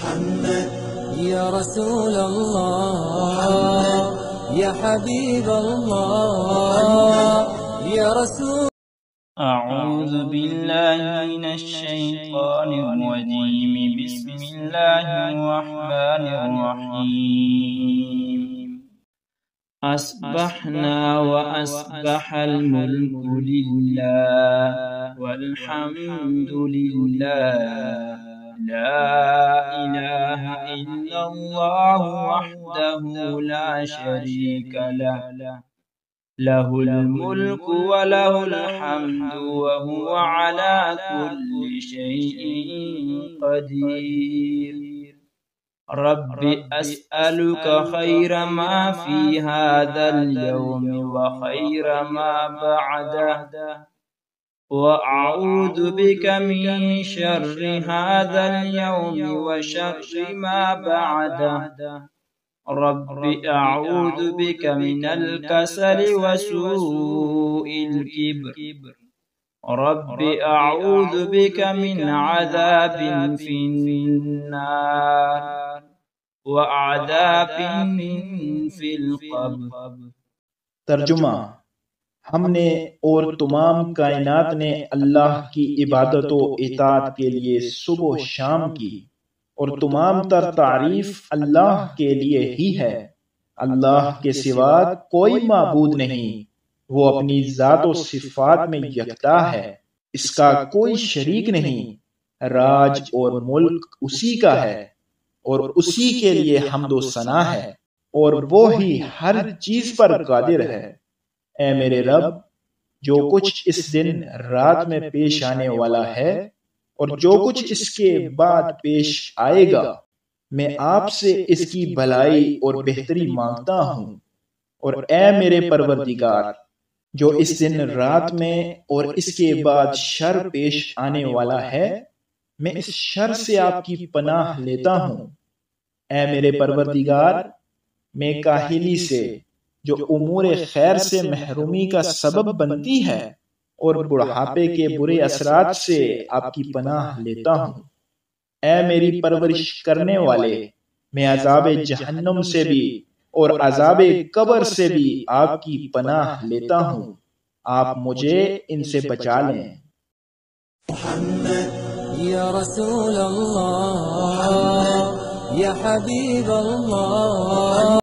يا رسول الله يا حبيب الله يا رسول. أعوذ بالله من الشيطان الرجيم. بسم الله الرحمن الرحيم. أصبحنا وأصبح الملك لله والحمد لله لا إله إلا الله وحده لا شريك له له الملك وله الحمد وهو على كل شيء قدير. رب أسألك خير ما في هذا اليوم وخير ما بعده، وأعوذ بك من شر هذا اليوم وشر ما بعده. رب أعوذ بك من الكسل وسوء الكبر. رب أعوذ بك من عذاب في النار وعذاب في القبر. ترجمہ: ہم نے اور تمام کائنات نے اللہ کی عبادت و اطاعت کے لیے صبح و شام کی، اور تمام تر تعریف اللہ کے لیے ہی ہے۔ اللہ کے سوا کوئی معبود نہیں، وہ اپنی ذات و صفات میں یکتا ہے، اس کا کوئی شریک نہیں۔ راج اور ملک اسی کا ہے، اور اسی کے لیے حمد و ثنا ہے، اور وہ ہی ہر چیز پر قادر ہے۔ اے میرے رب، جو کچھ اس دن رات میں پیش آنے والا ہے اور جو کچھ اس کے بعد پیش آئے گا، میں آپ سے اس کی بھلائی اور بہتری مانگتا ہوں۔ اور اے میرے پروردگار، جو اس دن رات میں اور اس کے بعد شر پیش آنے والا ہے، میں اس شر سے آپ کی پناہ لیتا ہوں۔ اے میرے پروردگار، میں کاہلی سے، جو امور خیر سے محرومی کا سبب بنتی ہے، اور بڑھاپے کے برے اثرات سے آپ کی پناہ لیتا ہوں۔ اے میری پرورش کرنے والے، میں عذاب جہنم سے بھی اور عذاب قبر سے بھی آپ کی پناہ لیتا ہوں۔ آپ مجھے ان سے بچا لیں۔ يا رسول الله يا حبيب الله